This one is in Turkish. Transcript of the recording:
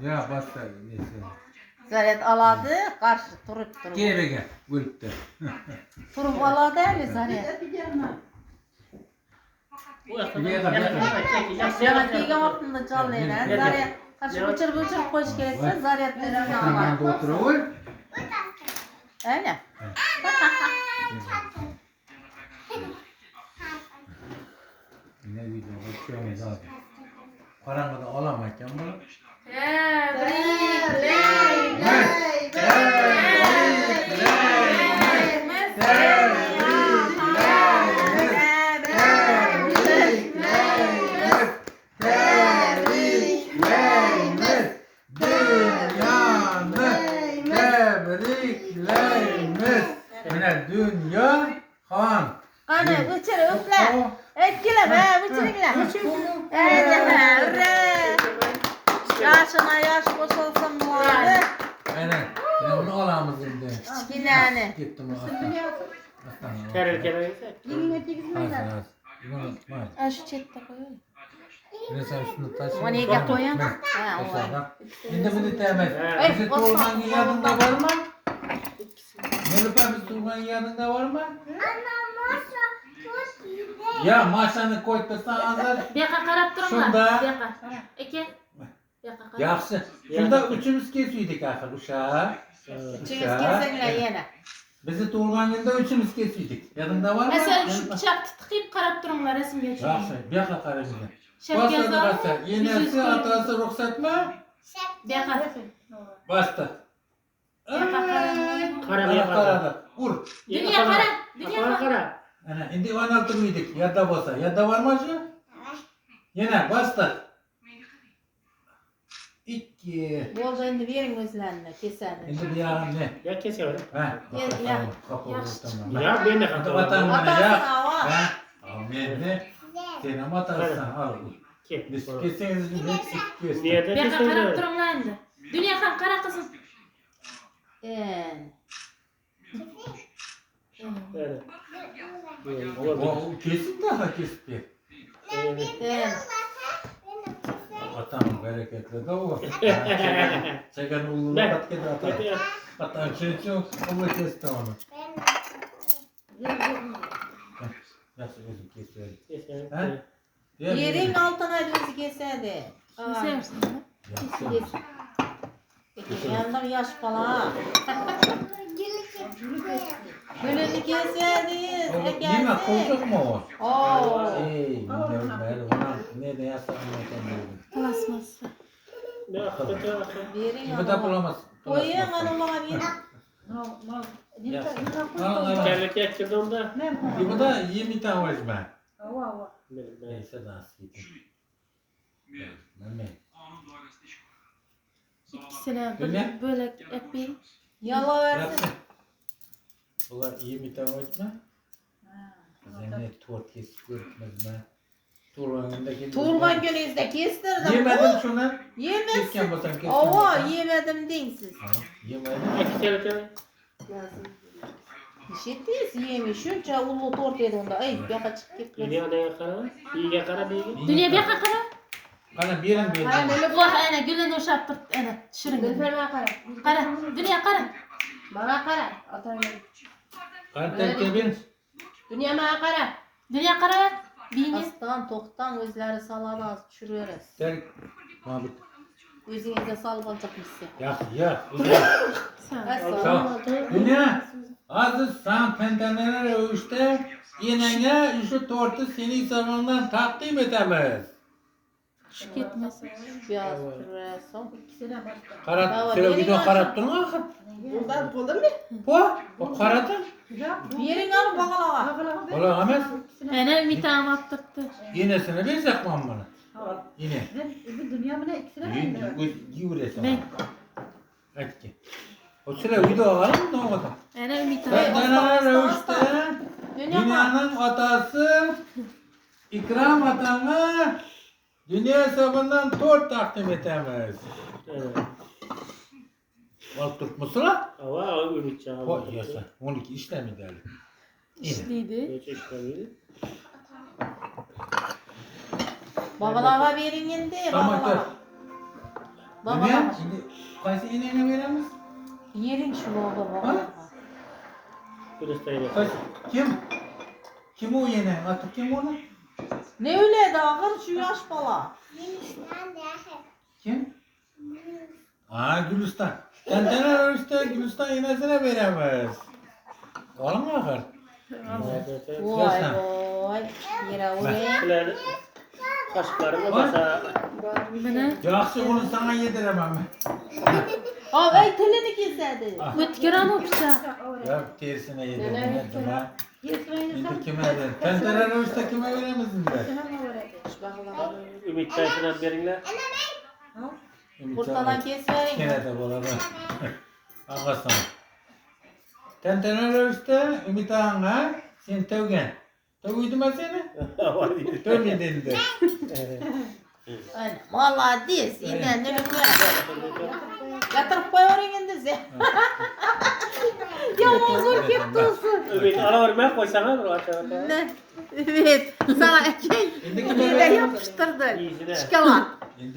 Ya basta neyse. Zaret aladı, karşı durup. Geri gel, bölükte. Turup aladı öyle Zaret. Zaret diye vaktinde çallayla. Zaret karşı bıçır koş gerekse Zaret üzerine alır. Sen oturuyor. Öyle. Ne video bakıyoruz abi. Paramı da alamayacağım bunu. Dünya Han. Ana bıçırı üfle. Etkile be bıçırıkla. Yaşına yaş koşulsun bu arada. Aynen. Ben onu alamaz şimdi. Kiçkinane. Gittim o aslan. Kerel. Şu çette koyuyorum. Mesela şunu taşı. Onu neye koyayım? Şimdi bunu temel. Bizi Tuğman'ın yanında var mı? Nilüfer bizi Tuğman'ın yanında var mı? Ya maşanı koytursan azar. Biyaka karab durma. Şunda. Biyaka. Eke. Biyaka karab. Yaxşı. Şunda üçümüz kesiydik ahir uşağı. Üçünüz kesinlikle yine. Bizi Tuğman'ın üçümüz kesiydik. Yanında var mı? Mesela şu bıçak tıkayıp karab durumlar resim geçiyor. Yaxşı. Biyaka karabıza. Şef Başladı yazar. başla. Yenesi atası ruhsat mı? Biyaka. Bastı. Kara. Vur. Dünya kara. Dünya kara. Ana, indi 16 mıydık? Yadda bolsa. Yadda var mı şu? Yine bastı. 2. Bolda indi verin gözlerine keselim. Indi bir yağın ne? Ya kesiyor. Ha. Ya. Ya ben de Hadi kapalı. vatan bana Atarsın ya. hava. Ha. Amin ne? Sen ama atarsın. Al. Biz keseniz bir hepsi kes. Niye de Biyaka karab kesiyor? durumlar indi. Dünya kan kara kızım. Evet. O kesin daha kesip. Vatan bereketli de o. Çeken ulu kat kedi atar. Vatan şey çok ulu kesti onu. Nasıl özü kesiyor? Ha? Yerin altına düz kesedi. Kesersin. Peki yanında yaş falan. Gülünü kesediyiz. Yine kovacak mı o? Oo. Ey, ne de yazsa anlatamıyorum. Kalasması. Ne hakikaten. Verin Bu da bulamaz. koyun hanımlar verin. Kerlik yakçıldı onda. Bu da 20 tane var ben. Benim. Neyse nasıl Ben İkisine Dünya? böyle et bir. Yala versin. Yapsın. Ulan 20 tane var ben. Zemine tuğat kesip görmez ben. Turban gününüzde kestirdim. Yemedim şunu. Yemezsin. Kesken basan kesken. Ova yemedim densiz. Yemedim. Kerlik. İşittiyiz yemiş. Şunca ulu tort yedi onda. Ay yaka çık git. Dünya ne yakara? İyi yakara değil. Dünya biyaka kara. Bana birin verin. Vah ana gülün uşaktır. Ana şırın. Kara. Dünya kara. Bana kara. Atarım. Kartel kebin. Dünya bana kara. Dünya kara ver. Bini. Aslan toktan özleri salada az çürüyoruz. Ter. Mahmut. Özünüze salıp alacakmışsın. Ya. Aslan. Dünya. Aziz sen pentenlere övüşte yenene şu tortu seni zamandan takdim edemez. Şu gitmez. Biraz çürüyorsun. Karat, şöyle video karattın mı akın? Buradan buldun mu? O karatın. Yerin alıp bakalama. Ola Ahmet. Ana bir tane attırdı. Yinesini bir zakman bana. Yine. Dünya mı ne? İkisine mi? Yürüyorsun. Ben. Hadi ki. O sıra video alalım mı? Ne oldu? Ana bir tane. Pentenlere övüşte dünyanın atası ikram atanı dünya hesabından tort takdim edemez. Evet. Bak tutması lan. Hava ümit çağı. O yasa. 12 işlem ideali. İşliydi. Geçişleri. Bakalama verin indi. Tamam Bakalama. Baba Ne? baba. Şimdi kaç iğnene veremiz? Yerin şunu baba. Ha? Gülistan'a Kaç? Kim? Kim o yine? Atıp kim onu? Ne öyle daha şu yaş bala. Kim? Aa Gülistan. Tentene işte Gülistan iğnesine veremez. Olur mu akır? Vay vay. Yere oraya. Şöyle kaşıklarımı basa. Yaxşı onu sana yediremem. Abi ay telini kesedi. Ötkiren o bıçak. Ya tersine yediremem. Şimdi kime verir? Tentene işte kime veremezsin de? Ümit çayından berinler. Kurtadan kes vereyim. Gene de boladı. Ağasın. Tentene işte Ümit Ağa'na sen tevgen. Tevgiydi mi seni? Tevgiydi de. Aynen. Vallahi diz. İnden ne bileyim. Yatırıp koyuyorsun şimdi sen. Ya mazur gitti olsun. Ümit ara vermeye koysana dur aşağıda. Ne? Evet. Sana erkek. Şimdi Bir de yapıştırdı. İyisine. Çıkalan.